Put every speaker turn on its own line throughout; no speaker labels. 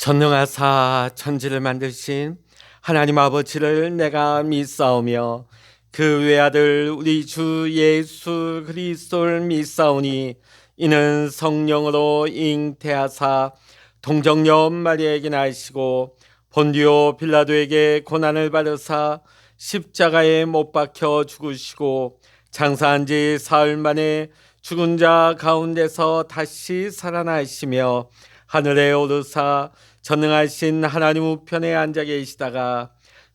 전능하사 천지를 만드신 하나님 아버지를 내가 믿사오며 그 외아들 우리 주 예수 그리스도를 믿사오니 이는 성령으로 잉태하사 동정녀 마리아에게 나시고 본디오 빌라도에게 고난을 받으사 십자가에 못 박혀 죽으시고 장사한 지 사흘 만에 죽은 자 가운데서 다시 살아나시며 하늘에 오르사 전능하신 하나님 우편에 앉아 계시다가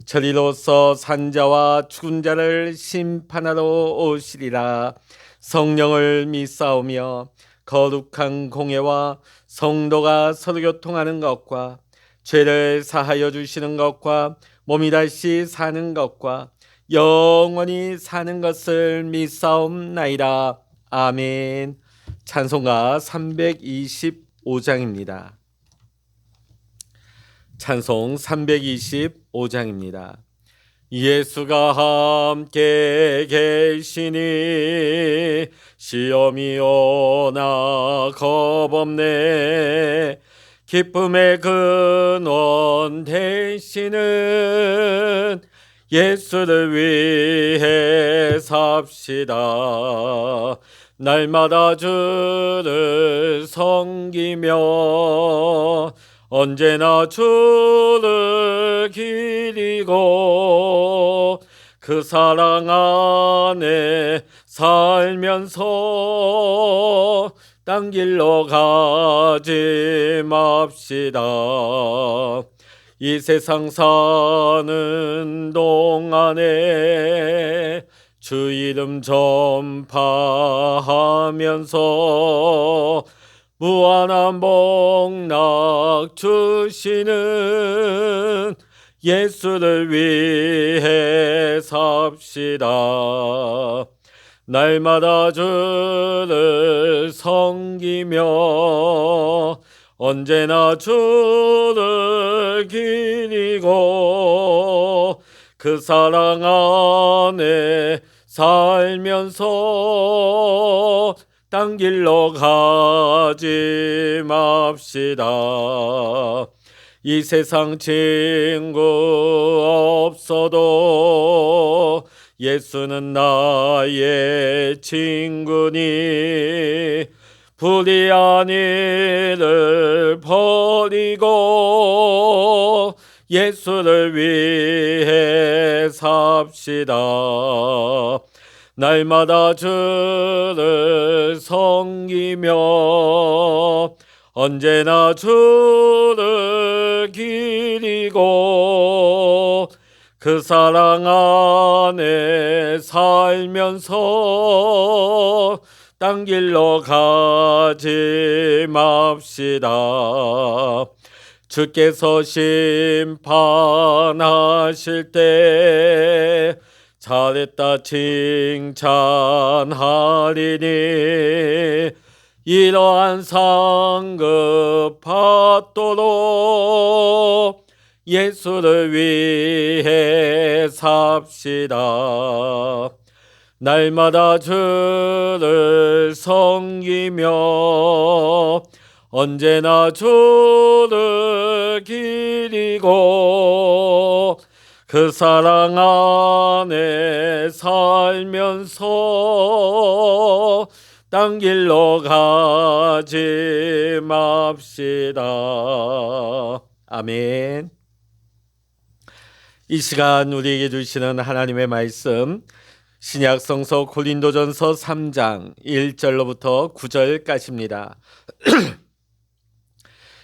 저리로서 산자와 죽은 자를 심판하러 오시리라. 성령을 믿사오며 거룩한 공예와 성도가 서로 교통하는 것과 죄를 사하여 주시는 것과 몸이 다시 사는 것과 영원히 사는 것을 믿사옵나이다. 아멘. 찬송가 325장입니다. 찬송 325장입니다. 예수가 함께 계시니 시험이 오나 겁없네. 기쁨의 근원 되시는 예수를 위해 삽시다. 날마다 주를 섬기며 언제나 주를 기리고 그 사랑 안에 살면서 딴 길로 가지 맙시다. 이 세상 사는 동안에 주 이름 전파하면서 무한한 복락 주시는 예수를 위해 삽시다. 날마다 주를 섬기며 언제나 주를 기리고 그 사랑 안에 살면서 딴 길로 가지 맙시다. 이 세상 친구 없어도 예수는 나의 친구니 불의한 일을 버리고 예수를 위해 삽시다. 날마다 주를 섬기며 언제나 주를 기리고 그 사랑 안에 살면서 딴 길로 가지 맙시다. 주께서 심판하실 때 잘했다 칭찬하리니 이러한 상급 받도록 예수를 위해 삽시다. 날마다 주를 섬기며 언제나 주를 기리고 그 사랑 안에 살면서 딴 길로 가지 맙시다. 아멘. 이 시간 우리에게 주시는 하나님의 말씀 신약성서 고린도전서 3장 1절로부터 9절까지입니다.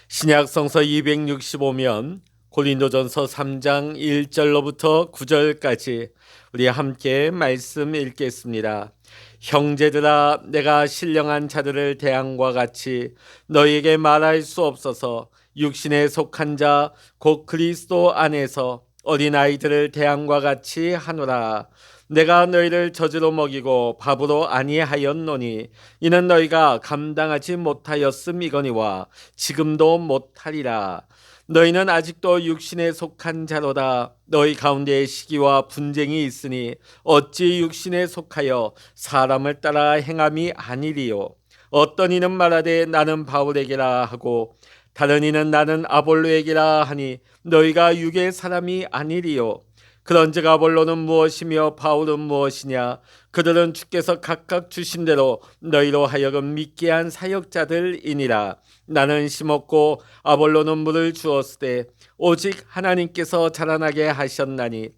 신약성서 265면 고린도전서 3장 1절로부터 9절까지 우리 함께 말씀 읽겠습니다. 형제들아, 내가 신령한 자들을 대함과 같이 너희에게 말할 수 없어서 육신에 속한 자 곧 그리스도 안에서 어린아이들을 대함과 같이 하노라. 내가 너희를 젖으로 먹이고 밥으로 아니하였노니 이는 너희가 감당하지 못하였음이거니와 지금도 못하리라. 너희는 아직도 육신에 속한 자로다. 너희 가운데 시기와 분쟁이 있으니 어찌 육신에 속하여 사람을 따라 행함이 아니리요. 어떤 이는 말하되 나는 바울에게라 하고 다른 이는 나는 아볼로에게라 하니 너희가 육의 사람이 아니리요. 그런즉 아볼로는 무엇이며 바울은 무엇이냐? 그들은 주께서 각각 주신 대로 너희로 하여금 믿게 한 사역자들이니라. 나는 심었고 아볼로는 물을 주었으되 오직 하나님께서 자라나게 하셨나니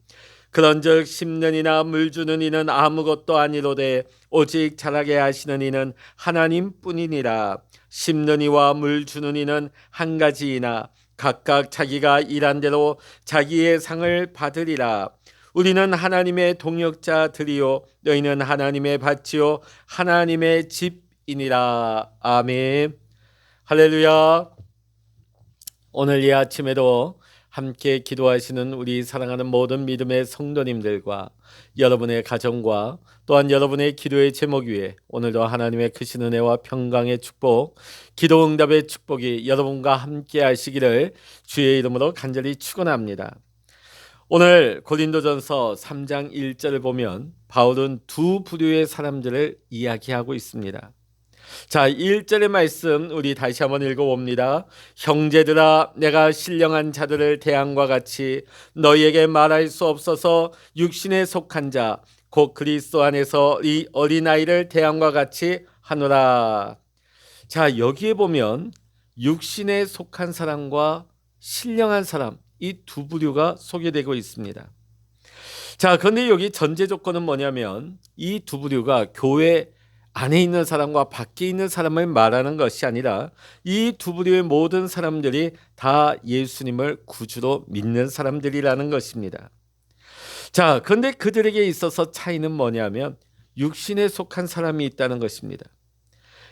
그런즉 심는 이나 물 주는 이는 아무것도 아니로되 오직 자라게 하시는 이는 하나님뿐이니라. 심는 이와 물 주는 이는 한 가지이나 각각 자기가 일한 대로 자기의 상을 받으리라. 우리는 하나님의 동역자들이요 너희는 하나님의 밭이요 하나님의 집이니라. 아멘. 할렐루야. 오늘 이 아침에도 함께 기도하시는 우리 사랑하는 모든 믿음의 성도님들과 여러분의 가정과 또한 여러분의 기도의 제목 위에 오늘도 하나님의 크신 은혜와 평강의 축복, 기도 응답의 축복이 여러분과 함께 하시기를 주의 이름으로 간절히 축원합니다. 오늘 고린도전서 3장 1절을 보면 바울은 두 부류의 사람들을 이야기하고 있습니다. 자, 1절의 말씀 우리 다시 한번 읽어봅니다. 형제들아, 내가 신령한 자들을 대항과 같이 너희에게 말할 수 없어서 육신에 속한 자 곧 그리스도 안에서 이 어린아이를 대항과 같이 하노라. 자, 여기에 보면 육신에 속한 사람과 신령한 사람, 이 두 부류가 소개되고 있습니다. 자, 그런데 여기 전제 조건은 뭐냐면 이 두 부류가 교회 안에 있는 사람과 밖에 있는 사람을 말하는 것이 아니라 이 두 부류의 모든 사람들이 다 예수님을 구주로 믿는 사람들이라는 것입니다. 자, 그런데 그들에게 있어서 차이는 뭐냐면 육신에 속한 사람이 있다는 것입니다.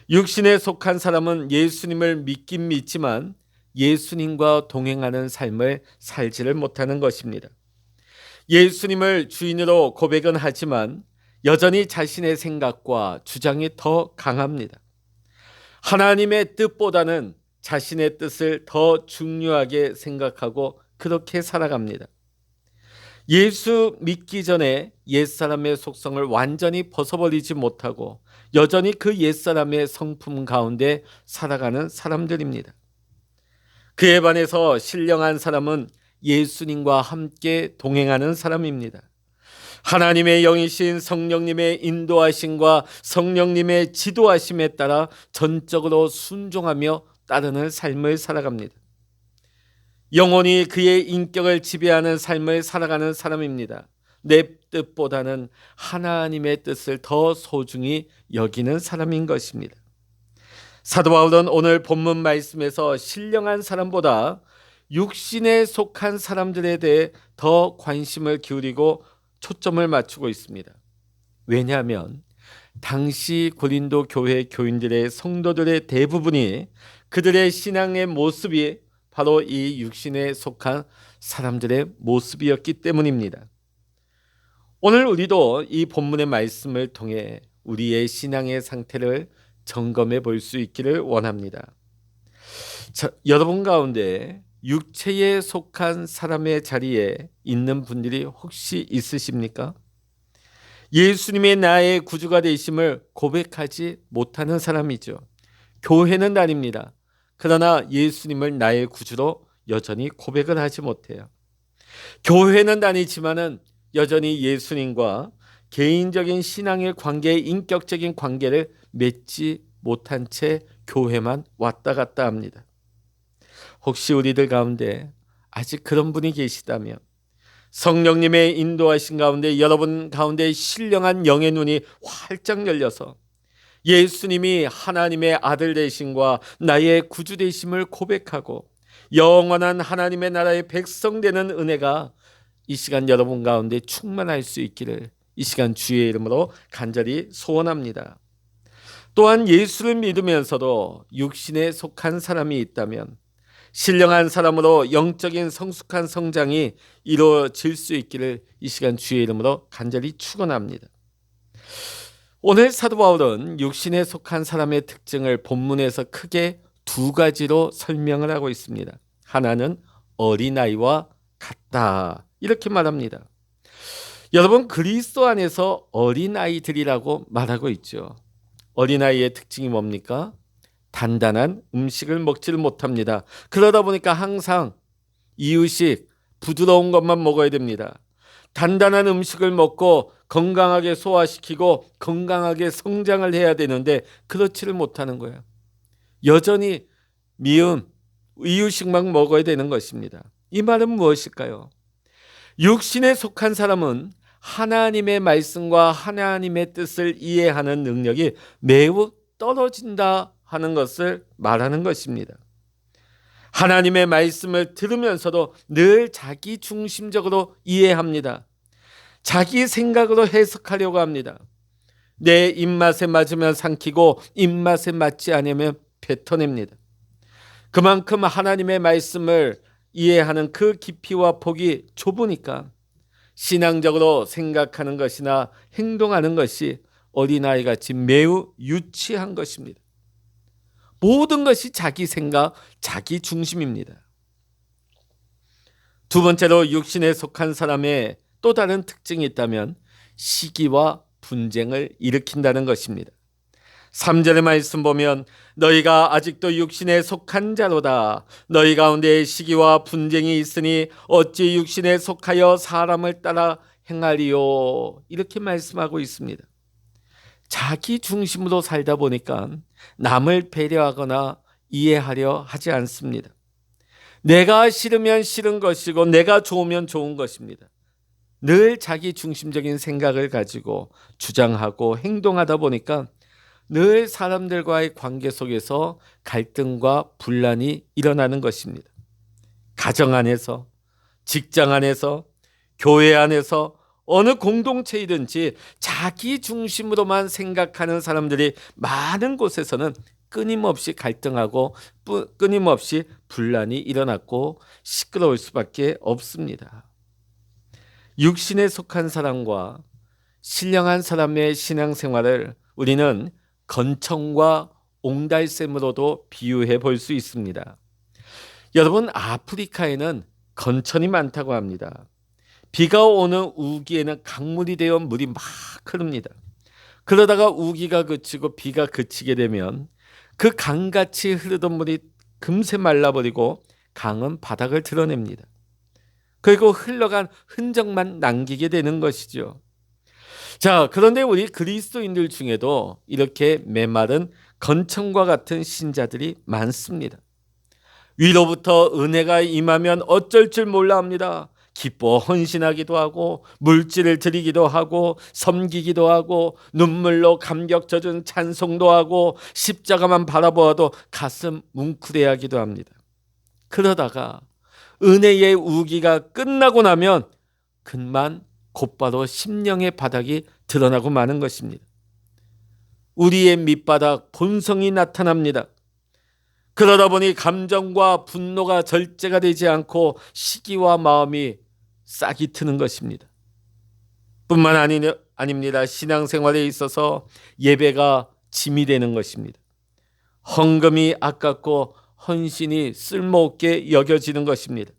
육신에 속한 사람은 예수님을 믿긴 믿지만 예수님과 동행하는 삶을 살지를 못하는 것입니다. 예수님을 주인으로 고백은 하지만 여전히 자신의 생각과 주장이 더 강합니다. 하나님의 뜻보다는 자신의 뜻을 더 중요하게 생각하고 그렇게 살아갑니다. 예수 믿기 전에 옛사람의 속성을 완전히 벗어버리지 못하고 여전히 그 옛사람의 성품 가운데 살아가는 사람들입니다. 그에 반해서 신령한 사람은 예수님과 함께 동행하는 사람입니다. 하나님의 영이신 성령님의 인도하심과 성령님의 지도하심에 따라 전적으로 순종하며 따르는 삶을 살아갑니다. 영원히 그의 인격을 지배하는 삶을 살아가는 사람입니다. 내 뜻보다는 하나님의 뜻을 더 소중히 여기는 사람인 것입니다. 사도 바울은 오늘 본문 말씀에서 신령한 사람보다 육신에 속한 사람들에 대해 더 관심을 기울이고 초점을 맞추고 있습니다. 왜냐하면 당시 고린도 교회 교인들의 성도들의 대부분이 그들의 신앙의 모습이 바로 이 육신에 속한 사람들의 모습이었기 때문입니다. 오늘 우리도 이 본문의 말씀을 통해 우리의 신앙의 상태를 점검해 볼 수 있기를 원합니다. 자, 여러분 가운데 육체에 속한 사람의 자리에 있는 분들이 혹시 있으십니까? 예수님의 나의 구주가 되심을 고백하지 못하는 사람이죠. 교회는 다닙니다. 그러나 예수님을 나의 구주로 여전히 고백을 하지 못해요. 교회는 다니지만은 여전히 예수님과 개인적인 신앙의 관계, 인격적인 관계를 맺지 못한 채 교회만 왔다 갔다 합니다. 혹시 우리들 가운데 아직 그런 분이 계시다면 성령님의 인도하신 가운데 여러분 가운데 신령한 영의 눈이 활짝 열려서 예수님이 하나님의 아들 되심과 나의 구주 되심을 고백하고 영원한 하나님의 나라의 백성 되는 은혜가 이 시간 여러분 가운데 충만할 수 있기를 이 시간 주의 이름으로 간절히 소원합니다. 또한 예수를 믿으면서도 육신에 속한 사람이 있다면 신령한 사람으로 영적인 성숙한 성장이 이루어질 수 있기를 이 시간 주의 이름으로 간절히 축원합니다. 오늘 사도 바울은 육신에 속한 사람의 특징을 본문에서 크게 두 가지로 설명을 하고 있습니다. 하나는 어린아이와 같다 이렇게 말합니다. 여러분 그리스도 안에서 어린아이들이라고 말하고 있죠. 어린아이의 특징이 뭡니까? 단단한 음식을 먹지를 못합니다. 그러다 보니까 항상 이유식, 부드러운 것만 먹어야 됩니다. 단단한 음식을 먹고 건강하게 소화시키고 건강하게 성장을 해야 되는데 그렇지를 못하는 거예요. 여전히 미음, 이유식만 먹어야 되는 것입니다. 이 말은 무엇일까요? 육신에 속한 사람은 하나님의 말씀과 하나님의 뜻을 이해하는 능력이 매우 떨어진다 하는 것을 말하는 것입니다. 하나님의 말씀을 들으면서도 늘 자기 중심적으로 이해합니다. 자기 생각으로 해석하려고 합니다. 내 입맛에 맞으면 삼키고 입맛에 맞지 않으면 뱉어냅니다. 그만큼 하나님의 말씀을 이해하는 그 깊이와 폭이 좁으니까 신앙적으로 생각하는 것이나 행동하는 것이 어린아이같이 매우 유치한 것입니다. 모든 것이 자기 생각, 자기 중심입니다. 두 번째로 육신에 속한 사람의 또 다른 특징이 있다면 시기와 분쟁을 일으킨다는 것입니다. 3절의 말씀 보면 너희가 아직도 육신에 속한 자로다. 너희 가운데 시기와 분쟁이 있으니 어찌 육신에 속하여 사람을 따라 행하리요. 이렇게 말씀하고 있습니다. 자기 중심으로 살다 보니까 남을 배려하거나 이해하려 하지 않습니다. 내가 싫으면 싫은 것이고 내가 좋으면 좋은 것입니다. 늘 자기 중심적인 생각을 가지고 주장하고 행동하다 보니까 늘 사람들과의 관계 속에서 갈등과 분란이 일어나는 것입니다. 가정 안에서, 직장 안에서, 교회 안에서 어느 공동체이든지 자기 중심으로만 생각하는 사람들이 많은 곳에서는 끊임없이 갈등하고 끊임없이 분란이 일어났고 시끄러울 수밖에 없습니다. 육신에 속한 사람과 신령한 사람의 신앙생활을 우리는 건청과 옹달샘으로도 비유해 볼 수 있습니다. 여러분, 아프리카에는 건천이 많다고 합니다. 비가 오는 우기에는 강물이 되어 물이 막 흐릅니다. 그러다가 우기가 그치고 비가 그치게 되면 그 강같이 흐르던 물이 금세 말라버리고 강은 바닥을 드러냅니다. 그리고 흘러간 흔적만 남기게 되는 것이죠. 자, 그런데 우리 그리스도인들 중에도 이렇게 메마른 건청과 같은 신자들이 많습니다. 위로부터 은혜가 임하면 어쩔 줄 몰라 합니다. 기뻐 헌신하기도 하고 물질을 드리기도 하고 섬기기도 하고 눈물로 감격 젖은 찬송도 하고 십자가만 바라보아도 가슴 뭉클해하기도 합니다. 그러다가 은혜의 우기가 끝나고 나면 그만 곧바로 심령의 바닥이 드러나고 마는 것입니다. 우리의 밑바닥 본성이 나타납니다. 그러다 보니 감정과 분노가 절제가 되지 않고 시기와 마음이 싹이 트는 것입니다. 뿐만 아닙니다. 신앙생활에 있어서 예배가 짐이 되는 것입니다. 헌금이 아깝고 헌신이 쓸모없게 여겨지는 것입니다.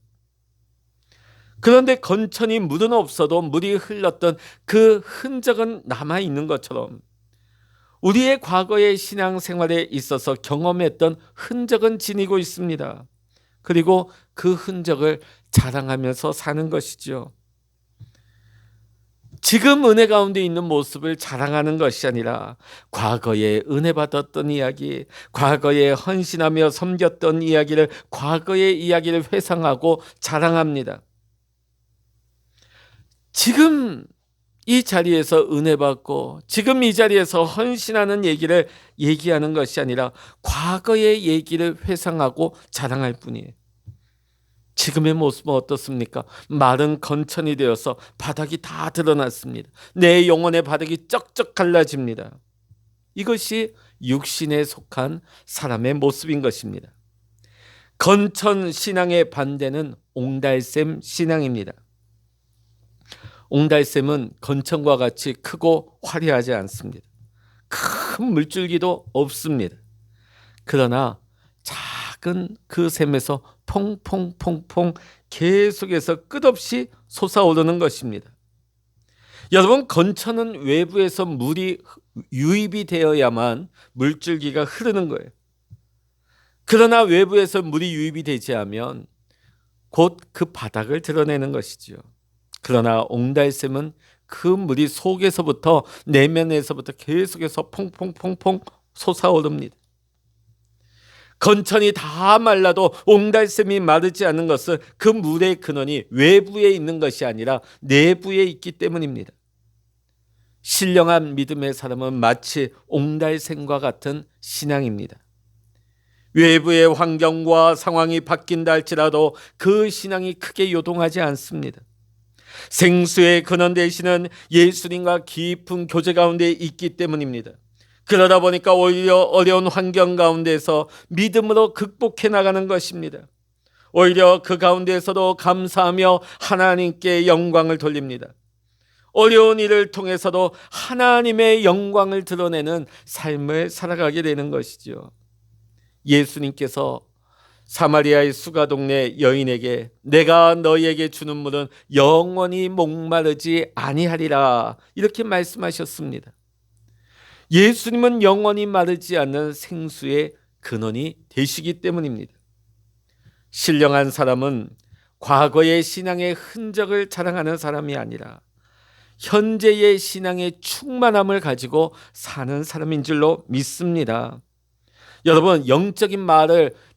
그런데 건천이 물은 없어도 물이 흘렀던 그 흔적은 남아있는 것처럼 우리의 과거의 신앙생활에 있어서 경험했던 흔적은 지니고 있습니다. 그리고 그 흔적을 자랑하면서 사는 것이죠. 지금 은혜 가운데 있는 모습을 자랑하는 것이 아니라 과거에 은혜 받았던 이야기, 과거에 헌신하며 섬겼던 이야기를, 과거의 이야기를 회상하고 자랑합니다. 지금 이 자리에서 은혜 받고 지금 이 자리에서 헌신하는 얘기를 얘기하는 것이 아니라 과거의 얘기를 회상하고 자랑할 뿐이에요. 지금의 모습은 어떻습니까? 마른 건천이 되어서 바닥이 다 드러났습니다. 내 영혼의 바닥이 쩍쩍 갈라집니다. 이것이 육신에 속한 사람의 모습인 것입니다. 건천 신앙의 반대는 옹달샘 신앙입니다. 옹달샘은 건천과 같이 크고 화려하지 않습니다. 큰 물줄기도 없습니다. 그러나 작은 그 샘에서 퐁퐁퐁퐁 계속해서 끝없이 솟아오르는 것입니다. 여러분, 건천은 외부에서 물이 유입이 되어야만 물줄기가 흐르는 거예요. 그러나 외부에서 물이 유입이 되지 않으면 곧 그 바닥을 드러내는 것이지요. 그러나 옹달샘은 그 물이 속에서부터 내면에서부터 계속해서 퐁퐁퐁퐁 솟아오릅니다. 건천이 다 말라도 옹달샘이 마르지 않는 것은 그 물의 근원이 외부에 있는 것이 아니라 내부에 있기 때문입니다. 신령한 믿음의 사람은 마치 옹달샘과 같은 신앙입니다. 외부의 환경과 상황이 바뀐다 할지라도 그 신앙이 크게 요동하지 않습니다. 생수의 근원 되시는 예수님과 깊은 교제 가운데 있기 때문입니다. 그러다 보니까 오히려 어려운 환경 가운데서 믿음으로 극복해 나가는 것입니다. 오히려 그 가운데서도 감사하며 하나님께 영광을 돌립니다. 어려운 일을 통해서도 하나님의 영광을 드러내는 삶을 살아가게 되는 것이죠. 예수님께서 사마리아의 수가 동네 여인에게 내가 너희에게 주는 물은 영원히 목마르지 아니하리라 이렇게 말씀하셨습니다. 예수님은 영원히 마르지 않는 생수의 근원이 되시기 때문입니다. 신령한 사람은 과거의 신앙의 흔적을 자랑하는 사람이 아니라 현재의 신앙의 충만함을 가지고 사는 사람인 줄로 믿습니다. 여러분, 영적인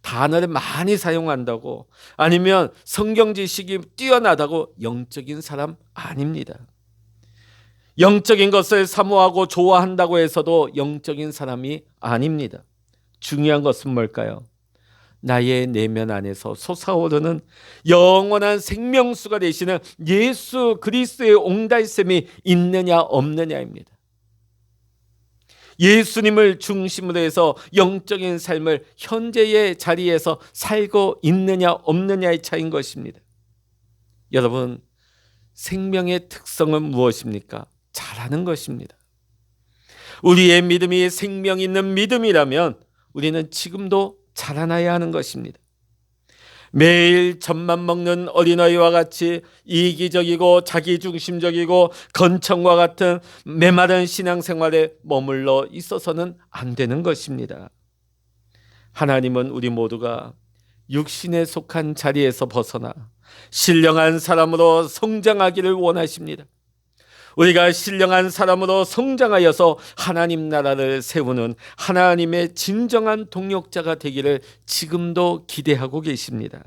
단어를 많이 사용한다고 아니면 성경 지식이 뛰어나다고 영적인 사람 아닙니다. 영적인 것을 사모하고 좋아한다고 해서도 영적인 사람이 아닙니다. 중요한 것은 뭘까요? 나의 내면 안에서 솟아오르는 영원한 생명수가 되시는 예수 그리스도의 옹달샘이 있느냐 없느냐입니다. 예수님을 중심으로 해서 영적인 삶을 현재의 자리에서 살고 있느냐 없느냐의 차이인 것입니다. 여러분, 생명의 특성은 무엇입니까? 잘하는 것입니다. 우리의 믿음이 생명 있는 믿음이라면 우리는 지금도 자라나야 하는 것입니다. 매일 젖만 먹는 어린아이와 같이 이기적이고 자기중심적이고 건청과 같은 메마른 신앙생활에 머물러 있어서는 안 되는 것입니다. 하나님은 우리 모두가 육신에 속한 자리에서 벗어나 신령한 사람으로 성장하기를 원하십니다. 우리가 신령한 사람으로 성장하여서 하나님 나라를 세우는 하나님의 진정한 동력자가 되기를 지금도 기대하고 계십니다.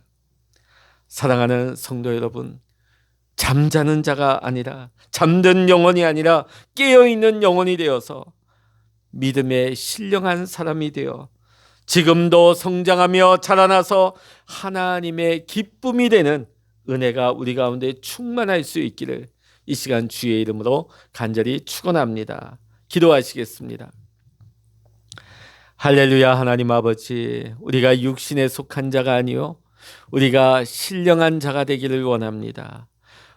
사랑하는 성도 여러분, 잠자는 자가 아니라 잠든 영혼이 아니라 깨어있는 영혼이 되어서 믿음의 신령한 사람이 되어 지금도 성장하며 자라나서 하나님의 기쁨이 되는 은혜가 우리 가운데 충만할 수 있기를 이 시간 주의 이름으로 간절히 축원합니다. 기도하시겠습니다. 할렐루야. 하나님 아버지, 우리가 육신에 속한 자가 아니요 우리가 신령한 자가 되기를 원합니다.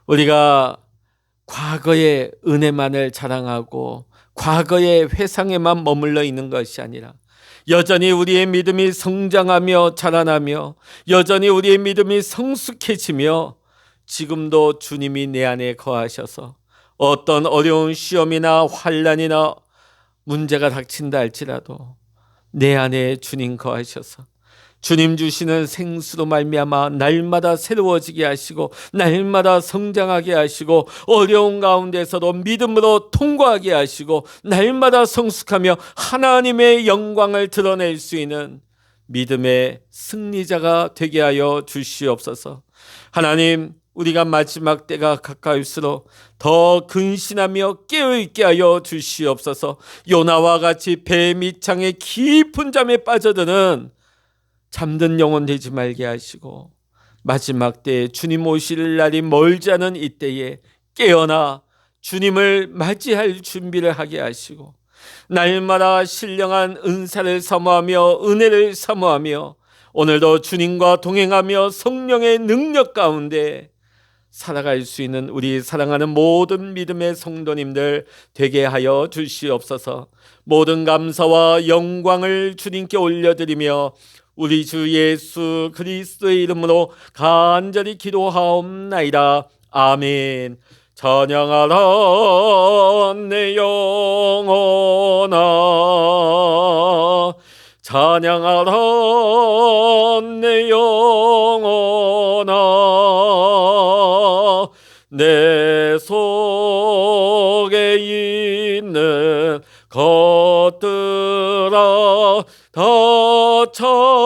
우리가 과거의 은혜만을 자랑하고 과거의 회상에만 머물러 있는 것이 아니라 여전히 우리의 믿음이 성장하며 자라나며 여전히 우리의 믿음이 성숙해지며 지금도 주님이 내 안에 거하셔서 어떤 어려운 시험이나 환난이나 문제가 닥친다 할지라도 내 안에 주님 거하셔서 주님 주시는 생수로 말미암아 날마다 새로워지게 하시고 날마다 성장하게 하시고 어려운 가운데서도 믿음으로 통과하게 하시고 날마다 성숙하며 하나님의 영광을 드러낼 수 있는 믿음의 승리자가 되게 하여 주시옵소서. 하나님, 우리가 마지막 때가 가까울수록 더 근신하며 깨어있게 하여 주시옵소서. 요나와 같이 배 밑창의 깊은 잠에 빠져드는 잠든 영혼 되지 말게 하시고 마지막 때에 주님 오실 날이 멀지 않은 이때에 깨어나 주님을 맞이할 준비를 하게 하시고 날마다 신령한 은사를 사모하며 은혜를 사모하며 오늘도 주님과 동행하며 성령의 능력 가운데 살아갈 수 있는 우리 사랑하는 모든 믿음의 성도님들 되게 하여 주시옵소서. 모든 감사와 영광을 주님께 올려드리며 우리 주 예수 그리스도의 이름으로 간절히 기도하옵나이다. 아멘. 찬양하라 내 영혼아, 찬양하라 내 영혼아 내 속에 있는 것들아 다 찬양하라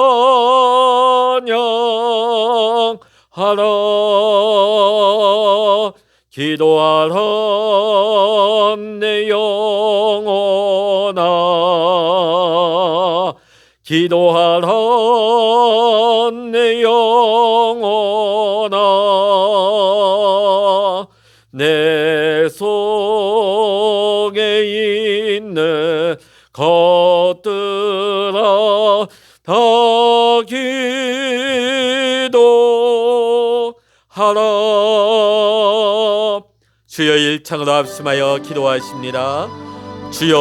기도하라 내 영혼아 기도하라 내 영혼아 내 속에 있는 것들아 다 기도하라. 주여 일창으로 합심하여 기도하십니다. 주여